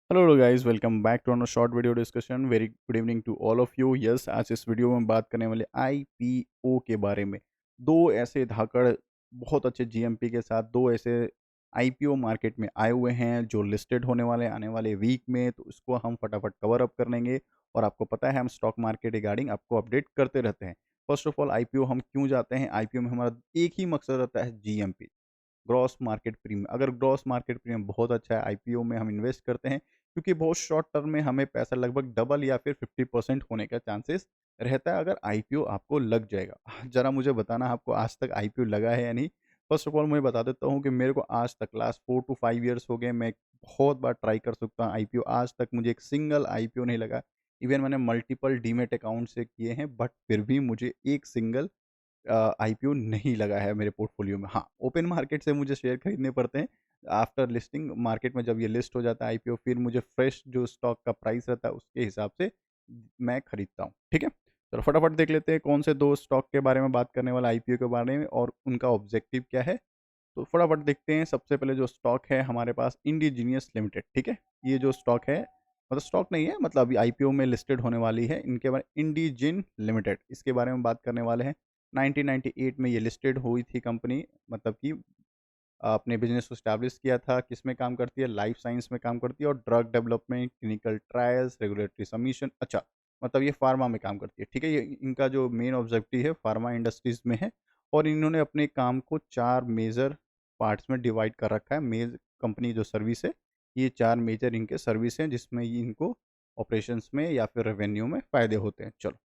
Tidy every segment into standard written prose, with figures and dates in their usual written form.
Hello guys, welcome back to another short video discussion. Very good evening to all of you. Yes, आज इस video में बात करने वाले आईपीओ के बारे में। दो ऐसे धाकड़ बहुत अच्छे जीएमपी के साथ दो ऐसे आईपीओ मार्केट में आए हुए हैं जो लिस्टेड होने वाले आने वाले वीक में, तो इसको हम फटाफट कवर अप कर लेंगे। और आपको पता है हम स्टॉक मार्केट रिगार्डिंग आपको अपडेट करते रहते हैं। फर्स्ट ऑफ ऑल, आईपीओ हम क्यों जाते हैं? आईपीओ में हमारा एक ही मकसद रहता है, जीएमपी, ग्रॉस मार्केट प्रीमियम। अगर ग्रॉस मार्केट प्रीमियम बहुत अच्छा है, आईपीओ में हम इन्वेस्ट करते हैं, क्योंकि बहुत शॉर्ट टर्म में हमें पैसा लगभग डबल या फिर 50% होने का चांसेस रहता है अगर आईपीओ आपको लग जाएगा। ज़रा मुझे बताना आपको आज तक आईपीओ लगा है या नहीं। फर्स्ट ऑफ ऑल मैं बता देता हूँ कि मेरे को आज तक लास्ट 4 to 5 ईयर्स हो गए, मैं बहुत बार ट्राई कर सकता हूँ आईपीओ, आज तक मुझे एक सिंगल आईपीओ नहीं लगा। इवन मैंने मल्टीपल डीमेट अकाउंट से किए हैं, बट फिर भी मुझे एक सिंगल आईपीओ नहीं लगा है मेरे पोर्टफोलियो में। हाँ, ओपन मार्केट से मुझे शेयर खरीदने पड़ते हैं। आफ्टर लिस्टिंग मार्केट में जब ये लिस्ट हो जाता है आईपीओ, फिर मुझे फ्रेश जो स्टॉक का प्राइस रहता है उसके हिसाब से मैं खरीदता हूँ। ठीक है? चलो फटाफट देख लेते हैं कौन से दो स्टॉक के बारे में बात करने वाला आईपीओ के बारे में और उनका ऑब्जेक्टिव क्या है। तो फटाफट देखते हैं। सबसे पहले जो स्टॉक है हमारे पास इंडिजीनियस लिमिटेड। ठीक है? ये जो स्टॉक है, मतलब स्टॉक नहीं है, मतलब अभी आईपीओ में लिस्टेड होने वाली है, इनके बारे इंडिजिन लिमिटेड, इसके बारे में बात करने वाले हैं। 1998 में ये लिस्टेड हुई थी कंपनी, मतलब कि अपने बिजनेस को स्टैब्लिश किया था। किस में काम करती है? लाइफ साइंस में काम करती है और drug development, clinical trials, regulatory submission. अच्छा, मतलब ये फार्मा में काम करती है। ठीक है? ये इनका जो मेन ऑब्जेक्टिव है फार्मा इंडस्ट्रीज में है। और इन्होंने अपने काम को चार मेजर पार्ट्स में डिवाइड कर रखा है। मेज कंपनी जो सर्विस है, ये चार मेजर इनके सर्विस हैं जिसमें ये इनको ऑपरेशंस में या फिर रेवेन्यू में फ़ायदे होते हैं। चलो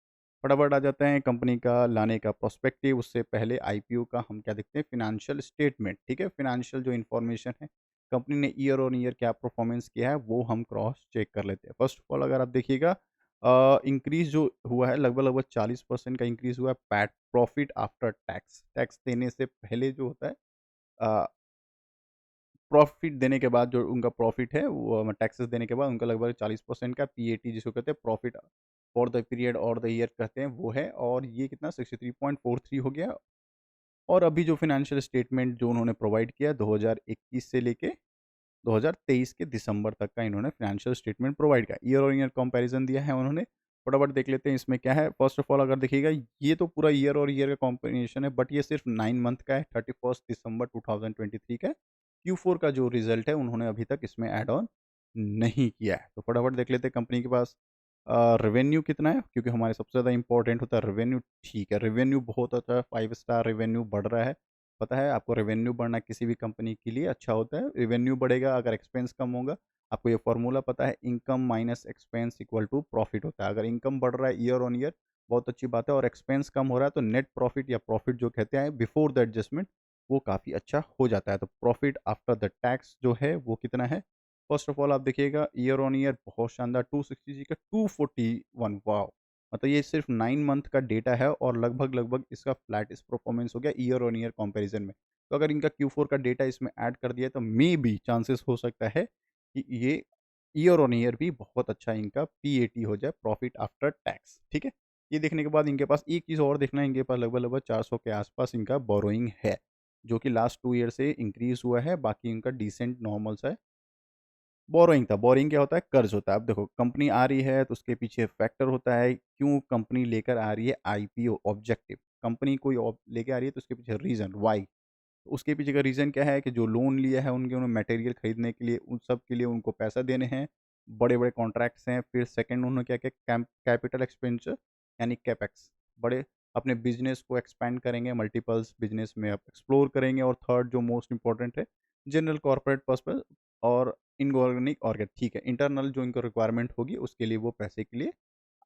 फटाफट आ जाते हैं कंपनी का लाने का प्रोस्पेक्टिव। उससे पहले आईपीओ का हम क्या देखते हैं? Financial statement. ठीक है? फिनेंशियल जो इन्फॉर्मेशन है, कंपनी ने ईयर ऑन ईयर क्या परफॉर्मेंस किया है, वो हम क्रॉस चेक कर लेते हैं। फर्स्ट ऑफ ऑल अगर आप देखिएगा, इंक्रीज जो हुआ है लगभग लगभग 40% का इंक्रीज हुआ है। PAT profit after tax, tax देने से पहले जो होता है, प्रॉफ़िट देने के बाद जो उनका प्रॉफ़िट है, वो टैक्सेस देने के बाद उनका लगभग 40% का पीएटी जिसको कहते हैं, प्रॉफ़िट फॉर द पीरियड और द ईयर कहते हैं, वो है। और ये कितना 63.43 हो गया। और अभी जो फ़ाइनेंशियल स्टेटमेंट जो उन्होंने प्रोवाइड किया 2021 से लेके 2023 के दिसंबर तक का इन्होंने फ़ाइनेंशियल स्टेटमेंट प्रोवाइड किया। ईयर ऑन ईयर कंपैरिज़न दिया है उन्होंने। फटाफट देख लेते हैं इसमें क्या है। फ़र्स्ट ऑफ ऑल अगर देखिएगा, ये तो पूरा ईयर और ईयर का कॉम्बिनेशन है, बट ये सिर्फ़ 9 मंथ का है, 31 दिसंबर 2023 का है। Q4 का जो रिज़ल्ट है उन्होंने अभी तक इसमें ऐड ऑन नहीं किया है। तो फटाफट देख लेते हैं कंपनी के पास रेवेन्यू कितना है, क्योंकि हमारे सबसे ज़्यादा इंपॉर्टेंट होता है रेवेन्यू। ठीक है, रेवेन्यू बहुत अच्छा है, 5 स्टार रेवेन्यू बढ़ रहा है। पता है आपको, रेवेन्यू बढ़ना किसी भी कंपनी के लिए अच्छा होता है। रेवेन्यू बढ़ेगा अगर एक्सपेंस कम होगा। आपको ये फॉर्मूला पता है, income minus expense equal to profit होता है। अगर इनकम बढ़ रहा है ईयर ऑन ईयर, बहुत अच्छी बात है, और एक्सपेंस कम हो रहा है, तो नेट प्रॉफिट या प्रॉफिट जो कहते हैं बिफोर द एडजस्टमेंट, वो काफ़ी अच्छा हो जाता है। तो प्रॉफिट आफ्टर द टैक्स जो है वो कितना है? फर्स्ट ऑफ ऑल आप देखिएगा, ईयर ऑन ईयर बहुत शानदार, 260 जी का 241। वाओ! मतलब ये सिर्फ 9 मंथ का डेटा है और लगभग लगभग इसका फ्लैटिश परफॉर्मेंस हो गया ईयर ऑन ईयर कंपैरिजन में। तो अगर इनका Q4 का डेटा इसमें ऐड कर दिया तो मे बी चांसेस हो सकता है कि ये ईयर ऑन ईयर भी बहुत अच्छा इनका पीएटी हो जाए, प्रॉफिट आफ्टर टैक्स। ठीक है? ये देखने के बाद इनके पास एक चीज़ और देखना है, इनके पास लगभग लगभग 400 के आसपास इनका बोरोइंग है, जो कि लास्ट 2 ईयर से इंक्रीज़ हुआ है। बाकी इनका डिसेंट नॉर्मल सा है। बोरोइंग था। बोरोइंग क्या होता है? कर्ज होता है। अब देखो, कंपनी आ रही है तो उसके पीछे फैक्टर होता है, क्यों कंपनी लेकर आ रही है आईपीओ ऑब्जेक्टिव। कंपनी कोई लेके आ रही है तो उसके पीछे रीज़न व्हाई। उसके पीछे का रीज़न क्या है कि जो लोन लिया है उनके, उन्हें मटेरियल खरीदने के लिए, उन सब के लिए उनको पैसा देने हैं। बड़े-बड़े कॉन्ट्रैक्ट्स हैं। फिर सेकंड उन्होंने क्या किया, कैपिटल एक्सपेंडिचर यानी कैपेक्स, बड़े अपने बिज़नेस को एक्सपैंड करेंगे, मल्टीपल्स बिज़नेस में आप एक्सप्लोर करेंगे। और थर्ड जो मोस्ट इम्पोर्टेंट है, जनरल कॉर्पोरेट पर्पस और इनऑर्गेनिक ऑर्गेन। ठीक है, इंटरनल जो इनको रिक्वायरमेंट होगी उसके लिए वो पैसे के लिए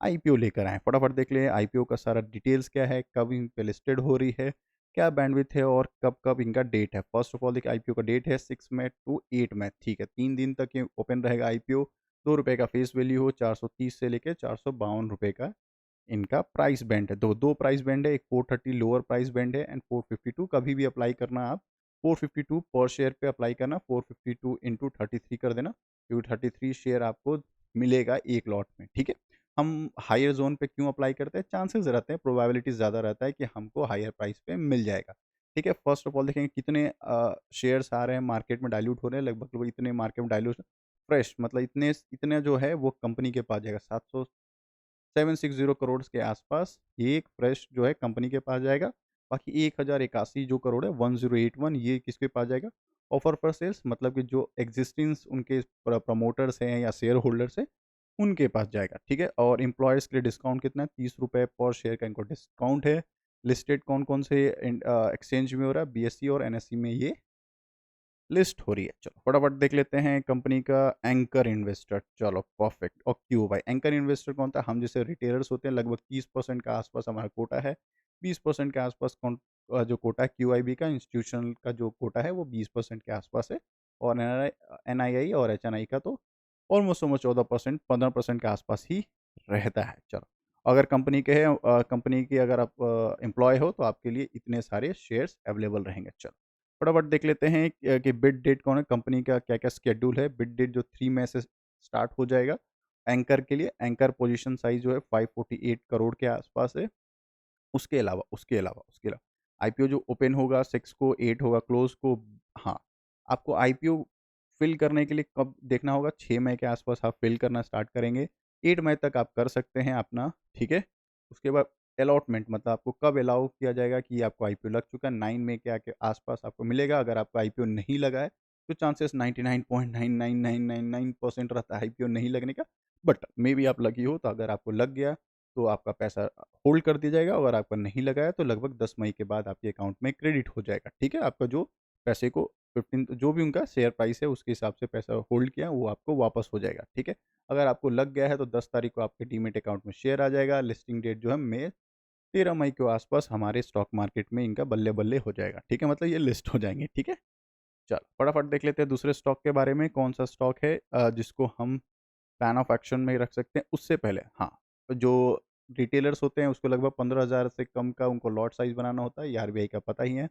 आईपीओ लेकर आएँ। फटाफट देख लें आईपीओ का सारा डिटेल्स क्या है, कब इन पे लिस्टेड हो रही है, क्या बैंडविड्थ है और कब-कब इनका डेट है। फर्स्ट ऑफ ऑल देखिए, आईपीओ का डेट है 6 मई टू 8 मई। ठीक है, 3 दिन तक ये ओपन रहेगा आईपीओ। ₹2 का फेस वैल्यू हो, 430 से लेके ₹452 का इनका प्राइस बैंड है। दो प्राइस बैंड है, एक 430 लोअर प्राइस बैंड है एंड 452 कभी भी अप्लाई करना आप, 452 पर शेयर पे अप्लाई करना, 452 इंटू 33 कर देना, क्योंकि 33 शेयर आपको मिलेगा एक लॉट में। ठीक है? हम हायर ज़ोन पे क्यों अप्लाई करते हैं? चांसेस रहते हैं, प्रोबेबिलिटी ज़्यादा रहता है कि हमको हायर प्राइस पे मिल जाएगा। ठीक है? फर्स्ट ऑफ ऑल देखेंगे कितने शेयर्स आ रहे हैं मार्केट में, डाइल्यूट हो रहे हैं, लगभग लगभग इतने मार्केट में डाइल्यूट फ्रेश मतलब इतने जो है वो कंपनी के पास जाएगा, 760 करोड़ के आसपास ये एक फ्रेश जो है कंपनी के पास जाएगा। बाकी 1081 जो करोड़ है 1081 ये किसके पास जाएगा? ऑफर फॉर सेल्स मतलब कि जो एक्जिस्टिंग उनके प्रमोटर्स हैं या शेयर होल्डर्स हैं उनके पास जाएगा, ठीक है? और एम्प्लॉयज़ के लिए डिस्काउंट कितना है? ₹30 पर शेयर का इनको डिस्काउंट है। लिस्टेड कौन-कौन से एक्सचेंज में हो रहा है? बीएसई और एनएसई में ये लिस्ट हो रही है। चलो फटाफट देख लेते हैं कंपनी का एंकर इन्वेस्टर। चलो परफेक्ट। और क्यों भाई एंकर इन्वेस्टर कौन था? हम जैसे रिटेलर्स होते हैं लगभग 30% का आसपास हमारा कोटा है। 20% के आसपास जो कोटा है क्यूआईबी का इंस्टीट्यूशनल का जो कोटा है वो 20% के आसपास है। और एनआईआई और एचएनआई का तो ऑलमोस्ट 14% 15% के आसपास ही रहता है। चलो अगर कंपनी की अगर आप एम्प्लॉय हो तो आपके लिए इतने सारे शेयर्स अवेलेबल रहेंगे। चलो फटाफट देख लेते हैं कि बिड डेट कौन है कंपनी का क्या-क्या शेड्यूल है। बिड डेट जो 3 मई से स्टार्ट हो जाएगा एंकर के लिए। एंकर पोजीशन साइज़ जो है 548 करोड़ के आसपास है। उसके अलावा आईपीओ जो ओपन होगा 6 को, 8 होगा क्लोज़ को। हाँ, आपको आईपीओ फ़िल करने के लिए कब देखना होगा? 6 मई के आसपास आप फ़िल करना स्टार्ट करेंगे। 8 मई तक आप कर सकते हैं अपना, ठीक है? उसके बाद अलॉटमेंट मतलब आपको कब अलाउ किया जाएगा कि आपको आईपीओ लग चुका है, 9 मई के आके आसपास आपको मिलेगा। अगर आपका आईपीओ नहीं लगा है, तो चांसेस 99.99999% रहता है आईपीओ नहीं लगने का। बट मेबी आप लकी हो, तो अगर आपको लग गया, तो आपका पैसा होल्ड कर दिया जाएगा। अगर आपका नहीं लगा है, तो लगभग 10 मई के बाद आपके अकाउंट में क्रेडिट हो जाएगा, ठीक है? आपका जो पैसे को 15 जो भी उनका शेयर प्राइस है, उसके हिसाब से पैसा होल्ड किया, वो आपको वापस हो जाएगा, ठीक है? अगर आपको लग गया है, तो 10 तारीख को आपके डीमैट अकाउंट में शेयर आ जाएगा। लिस्टिंग डेट जो है मई 13 मई के आसपास हमारे स्टॉक मार्केट में इनका बल्ले-बल्ले हो जाएगा, ठीक है? मतलब ये लिस्ट हो जाएँगे, ठीक है? चलो, फटाफट देख लेते हैं दूसरे स्टॉक के बारे में, कौन-सा स्टॉक है जिसको हम प्लान ऑफ एक्शन में रख सकते हैं। उससे पहले हाँ, जो रिटेलर्स होते हैं उसको लगभग 15,000 से कम का उनको लॉट साइज़ बनाना होता है, ये आरबीआई का पता ही है।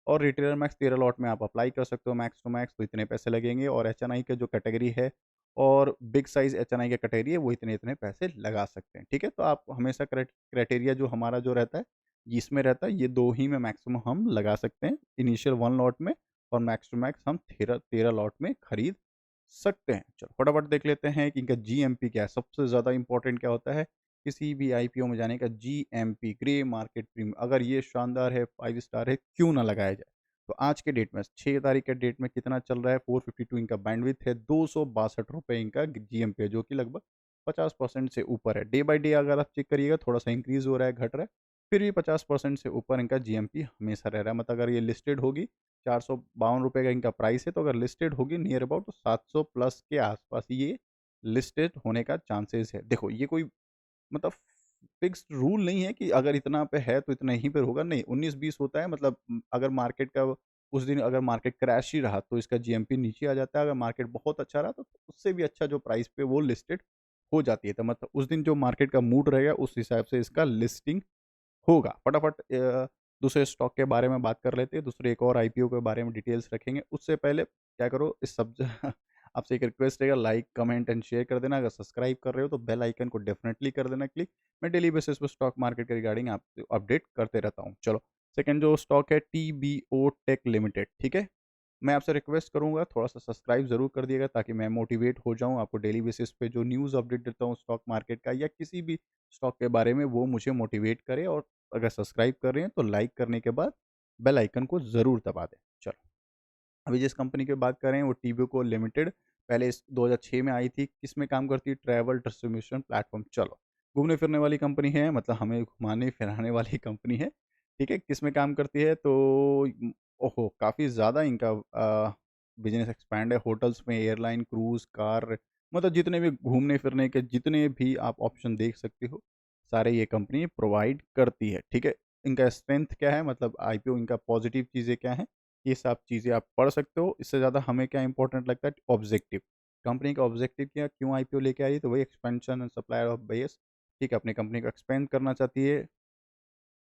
और रिटेलर मैक्स 13 लॉट में आप अप्लाई कर सकते हो मैक्स टू मैक्स, तो इतने पैसे लगेंगे। और एचएनआई का जो कैटेगरी है और बिग साइज़ एचएनआई का कैटेगरी है वो इतने-इतने पैसे लगा सकते हैं, ठीक है? तो आप हमेशा क्राइटेरिया जो हमारा जो रहता है, इसमें रहता है, ये 2 ही में मैक्सिमम हम लगा सकते हैं। इनिशियल 1 लॉट में और मैक्स टू मैक्स हम 13 लॉट में खरीद सकते हैं। चलो फटाफट देख लेते हैं कि इनका जीएमपी क्या है। सबसे ज़्यादा इम्पोर्टेंट क्या होता है किसी भी आईपीओ में जाने का? GMP, grey market premium. अगर ये शानदार है, 5 स्टार है, क्यों ना लगाया जाए? तो आज के डेट में 6 तारीख के डेट में कितना चल रहा है? 452 इनका बैंडविड्थ है, ₹262 इनका जीएमपी है, जो कि लगभग 50% से ऊपर है। डे बाय डे अगर आप चेक करिएगा थोड़ा-सा इंक्रीज़ हो रहा है, घट रहा है, फिर भी 50% से ऊपर इनका जीएमपी हमेशा रह रहा है। मतलब अगर ये लिस्टेड होगी, ₹452 का इनका प्राइस है, तो अगर लिस्टेड होगी नियर अबाउट तो 700 प्लस के आसपास ये लिस्टेड होने का चांसेस है। देखो ये कोई मतलब फिक्स्ड रूल नहीं है कि अगर इतना पे है तो इतना ही पे होगा, नहीं 19-20 होता है। मतलब अगर मार्केट का उस दिन अगर मार्केट क्रैश ही रहा तो इसका जीएमपी नीचे आ जाता है। अगर मार्केट बहुत अच्छा रहा तो उससे भी अच्छा जो प्राइस पे वो लिस्टेड हो जाती है। तो मतलब उस दिन जो मार्केट का मूड रहेगा उस हिसाब से इसका लिस्टिंग होगा। फटाफट दूसरे स्टॉक के बारे में बात कर लेते हैं, दूसरे एक और आईपीओ के बारे में डिटेल्स रखेंगे। उससे पहले क्या करो इस सब आपसे एक रिक्वेस्ट रहेगा, लाइक, कमेंट एंड शेयर कर देना। अगर सब्सक्राइब कर रहे हो तो बेल आइकन को डेफिनिटली कर देना क्लिक। मैं डेली बेसिस पे स्टॉक मार्केट के रिगार्डिंग आपको अपडेट करते रहता हूँ। चलो, सेकंड जो स्टॉक है टीबीओ टेक लिमिटेड, ठीक है? मैं आपसे रिक्वेस्ट करूँगा थोड़ा-सा सब्सक्राइब ज़रूर कर दिएगा ताकि मैं मोटिवेट हो जाऊँ, आपको डेली बेसिस पे जो न्यूज़ अपडेट देता हूँ स्टॉक मार्केट का या किसी भी स्टॉक के बारे में, वो मुझे मोटिवेट करे। और अगर सब्सक्राइब कर रहे हैं तो लाइक करने के बाद बेल आइकन को ज़रूर दबा दें। चलो, अभी जिस कंपनी की बात कर रहे हैं वो टीवीको लिमिटेड, पहले इस 2006 में आई थी। किसमें काम करती है? Travel distribution platform. चलो, घूमने-फिरने वाली कंपनी है, मतलब हमें घुमाने-फिराने वाली कंपनी है, ठीक है? किसमें काम करती है? तो ओहो! काफ़ी ज़्यादा इनका बिज़नेस एक्सपैंड है, होटल्स में, एयरलाइन, क्रूज़, कार, मतलब जितने भी घूमने-फिरने के जितने भी आप ऑप्शन देख सकते हो, सारे ये कंपनी प्रोवाइड करती है, ठीक है? इनका स्ट्रेंथ क्या है? मतलब आईपीओ इनका पॉज़िटिव चीज़ें क्या हैं? ये सब चीज़ें आप पढ़ सकते हो। इससे ज़्यादा हमें क्या इम्पोर्टेंट लगता है? ऑब्जेक्टिव। कंपनी का ऑब्जेक्टिव क्या, क्यों आईपीओ लेके आई है? तो वही expansion and supplier of base, ठीक है? अपनी कंपनी को एक्सपेंड करना चाहती है।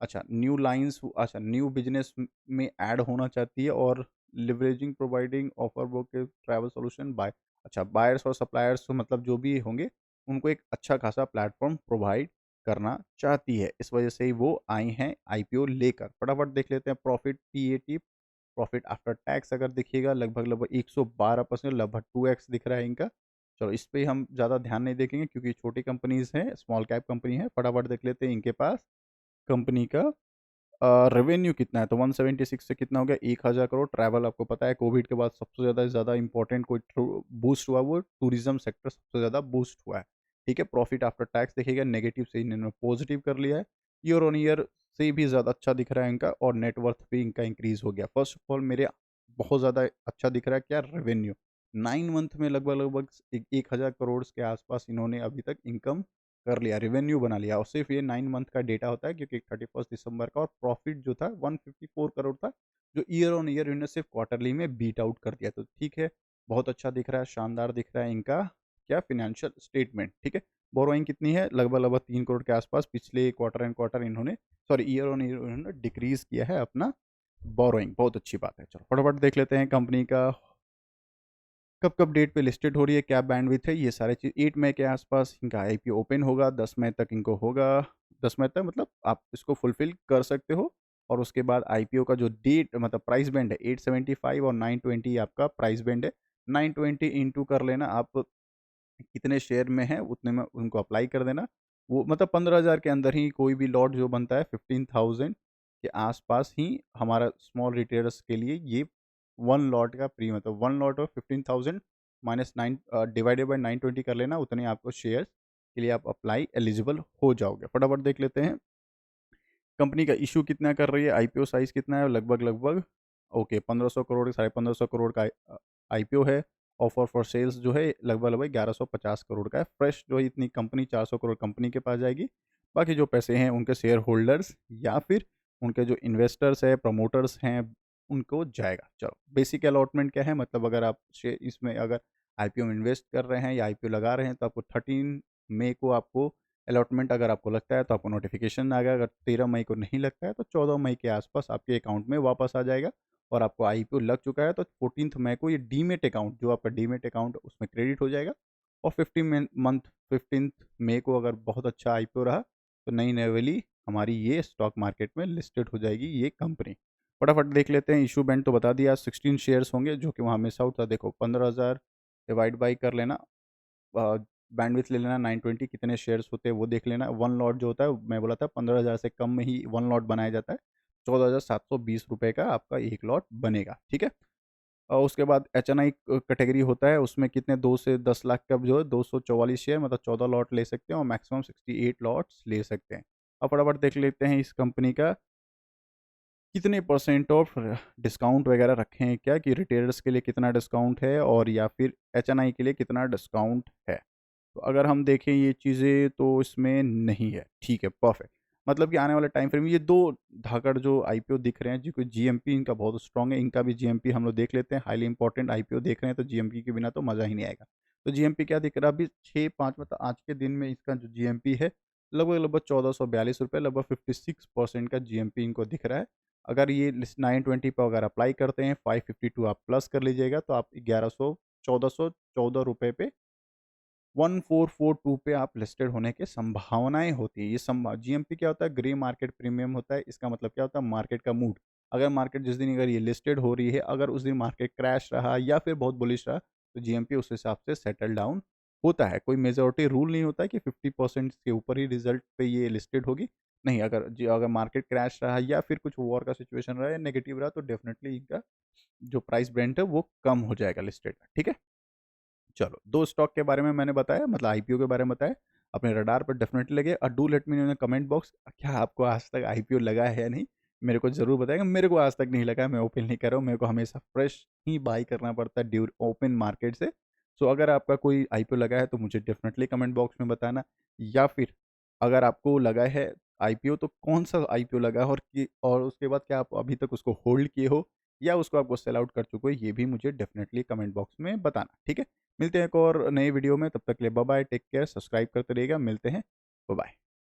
अच्छा, न्यू बिज़नेस में ऐड होना चाहती है। और लिवरेजिंग प्रोवाइडिंग ऑफर वो के ट्रैवल सॉल्यूशन बाय, अच्छा बायर्स और सप्लायर्स मतलब जो भी होंगे, उनको एक अच्छा खासा प्लेटफ़ॉर्म प्रोवाइड करना चाहती है। इस वजह से ही वो आई हैं आईपीओ लेकर। फटाफट देख लेते हैं profit PAT, profit after tax अगर देखिएगा लगभग 112% लगभग 2x दिख रहा है इनका। चलो इस पे हम ज़्यादा ध्यान नहीं देखेंगे क्योंकि छोटी कंपनीज़ हैं, स्मॉल कैप कंपनी है। फटाफट देख लेते हैं इनके पास कंपनी का रेवेन्यू कितना है। तो 176 से कितना हो गया 1000 करोड़। ट्रैवल आपको पता है कोविड के बाद सबसे ज़्यादा इंपॉर्टेंट कोई बूस्ट हुआ वो टूरिज्म सेक्टर सबसे ज़्यादा बूस्ट हुआ है। ठीक है, प्रॉफिट आफ्टर टैक्स देखिएगा नेगेटिव से इन्होंने पॉजिटिव कर लिया है। ईयर ऑन ईयर से भी ज़्यादा अच्छा दिख रहा है इनका, और नेटवर्थ भी इनका इंक्रीज हो गया। फर्स्ट ऑफ ऑल मेरे बहुत ज़्यादा अच्छा दिख रहा है क्या, रेवेन्यू। 9 मंथ में लगभग लगभग 1000 करोड़ के आसपास इन्होंने अभी तक इनकम कर लिया, रेवेन्यू बना लिया। और सिर्फ ये 9 मंथ का डेटा होता है क्योंकि 31 दिसंबर का। और प्रॉफिट जो था 154 करोड़ था, जो ईयर ऑन ईयर इन्होंने सिर्फ क्वार्टरली में बीट आउट कर दिया। तो ठीक है, बहुत अच्छा दिख रहा है, शानदार दिख रहा है इनका क्या फिनेंशियल स्टेटमेंट। ठीक है, बोरोइंग कितनी है, लगभग लगभग 3 करोड़ के आसपास। पिछले क्वार्टर एंड क्वार्टर इन्होंने, सॉरी ईयर ऑन ईयर इन्होंने डिक्रीज किया है अपना बोरोइंग, बहुत अच्छी बात है। चलो फटाफट देख लेते हैं कंपनी का कब कब डेट पे लिस्टेड हो रही है, क्या बैंडविड्थ है, ये सारे चीज़। 8 मई के आसपास इनका आईपीओ ओपन होगा, 10 मई तक इनको होगा। 10 मई तक मतलब आप इसको फुलफिल कर सकते हो। और उसके बाद आईपीओ का जो डेट मतलब प्राइस बैंड है 875 और 920 आपका प्राइस बैंड है। 920 इंटू कर लेना आप कितने शेयर में है उतने में उनको अप्लाई कर देना। वो मतलब 15,000 के अंदर ही कोई भी लॉट जो बनता है 15,000 के आसपास ही हमारा स्मॉल रिटेलर्स के लिए ये वन लॉट का प्री मतलब one lot of 15,000 minus 9 divided by 920 कर लेना, उतने आपको शेयर्स के लिए आप अप्लाई एलिजिबल हो जाओगे। फटाफट देख लेते हैं कंपनी का इशू कितना कर रही है, आईपीओ साइज़ कितना है, लगभग लगभग ओके 1500 करोड़ 1550 करोड़ का आईपीओ है। ऑफर फॉर सेल्स जो है लगभग लगभग 1150 करोड़ का है। फ्रेश जो है इतनी कंपनी 400 करोड़ कंपनी के पास जाएगी। बाकी जो पैसे हैं उनके शेयर होल्डर्स या फिर उनके जो इन्वेस्टर्स हैं प्रमोटर्स हैं उनको जाएगा। चलो बेसिक अलॉटमेंट क्या है, मतलब अगर आप इसमें अगर आईपीओ में इन्वेस्ट कर रहे हैं या आईपीओ लगा रहे हैं तो आपको 13 मई को आपको अलॉटमेंट अगर आपको लगता है तो आपको नोटिफिकेशन आएगा। अगर 13 मई को नहीं लगता है तो 14 मई के आसपास आपके अकाउंट में वापस आ जाएगा। और आपको आईपीओ लग चुका है तो 14 मई को ये डीमेट अकाउंट जो आपका डीमेट अकाउंट उसमें क्रेडिट हो जाएगा। और 15 मई को अगर बहुत अच्छा आईपीओ रहा तो नई नवेली हमारी ये स्टॉक मार्केट में लिस्टेड हो जाएगी ये कंपनी। फटाफट देख लेते हैं इशू बैंड तो बता दिया 16 शेयर्स होंगे जो कि वहाँ मिस आउट था। देखो 15,000 डिवाइड बाई कर लेना, बैंडविड्थ ले लेना 920 कितने शेयर्स होते हैं वो देख लेना। वन लॉट जो होता है मैं बोला था 15,000 से कम में ही वन लॉट बनाया जाता है। 14,720 रुपये का आपका एक लॉट बनेगा। ठीक है, और उसके बाद एच एन आई कैटेगरी होता है उसमें कितने 2 से 10 लाख का जो है 244 शेयर मतलब 14 लॉट ले सकते हैं और मैक्सिमम 68 लॉट्स ले सकते हैं। अब फटाफट देख लेते हैं इस कंपनी का कितने परसेंट ऑफ डिस्काउंट वगैरह रखे हैं क्या, कि रिटेलर्स के लिए कितना डिस्काउंट है और या फिर एचएनआई के लिए कितना डिस्काउंट है। तो अगर हम देखें ये चीज़ें तो इसमें नहीं है। ठीक है, परफेक्ट। मतलब कि आने वाले टाइम फ्रेम में ये दो धाकड़ जो आईपीओ दिख रहे हैं जो कि जीएमपी इनका बहुत स्ट्रांग है, इनका भी जीएमपी हम लोग देख लेते हैं। हाईली इंपॉर्टेंट आईपीओ देख रहे हैं तो जीएमपी के बिना तो मज़ा ही नहीं आएगा। तो जीएमपी क्या दिख रहा है अभी 6-5 मतलब आज के दिन में इसका जो जीएमपी है लगभग लगभग 1442 रुपये, लगभग 56% का जीएमपी इनको दिख रहा है। अगर ये 920 पर अगर अप्लाई करते हैं 552 आप प्लस कर लीजिएगा तो आप 1414 रुपये पे 1442 पे आप लिस्टेड होने की संभावनाएं होती है। ये जीएमपी क्या होता है, ग्रे मार्केट प्रीमियम होता है। इसका मतलब क्या होता है, मार्केट का मूड। अगर मार्केट जिस दिन अगर ये लिस्टेड हो रही है अगर उस दिन मार्केट क्रैश रहा या फिर बहुत बुलिश रहा तो जीएमपी उस हिसाब से सेटल डाउन होता है। कोई मेजोरिटी रूल नहीं होता है कि 50% के ऊपर ही रिजल्ट पे ये लिस्टेड होगी। नहीं, अगर जी अगर मार्केट क्रैश रहा या फिर कुछ वॉर का सिचुएशन रहा या नेगेटिव रहा तो डेफिनेटली इनका जो प्राइस ब्रेंट है वो कम हो जाएगा लिस्टेड का। ठीक है, चलो 2 स्टॉक के बारे में मैंने बताया, मतलब आईपीओ के बारे में बताया। अपने रडार पर डेफिनेटली लगे और do let me know in the comment box क्या आपको आज तक आईपीओ लगा है या नहीं। मेरे को ज़रूर बताएगा। मेरे को आज तक नहीं लगा, मैं ओपन नहीं कर रहा हूँ। मेरे को हमेशा फ्रेश ही बाई करना पड़ता है ड्यूर ओपन मार्केट से। सो अगर आपका कोई आईपीओ लगा है तो मुझे डेफिनेटली कमेंट बॉक्स में बताना। या फिर अगर आपको लगा है आईपीओ तो कौन-सा आईपीओ लगा है और उसके बाद क्या आप अभी तक उसको होल्ड किए हो या उसको आपको सेल आउट कर चुके हो, ये भी मुझे डेफिनेटली कमेंट बॉक्स में बताना। ठीक है? मिलते हैं एक और नए वीडियो में, तब तक के लिए bye bye, take care, subscribe करते रहिएगा। मिलते हैं, बाय बाय।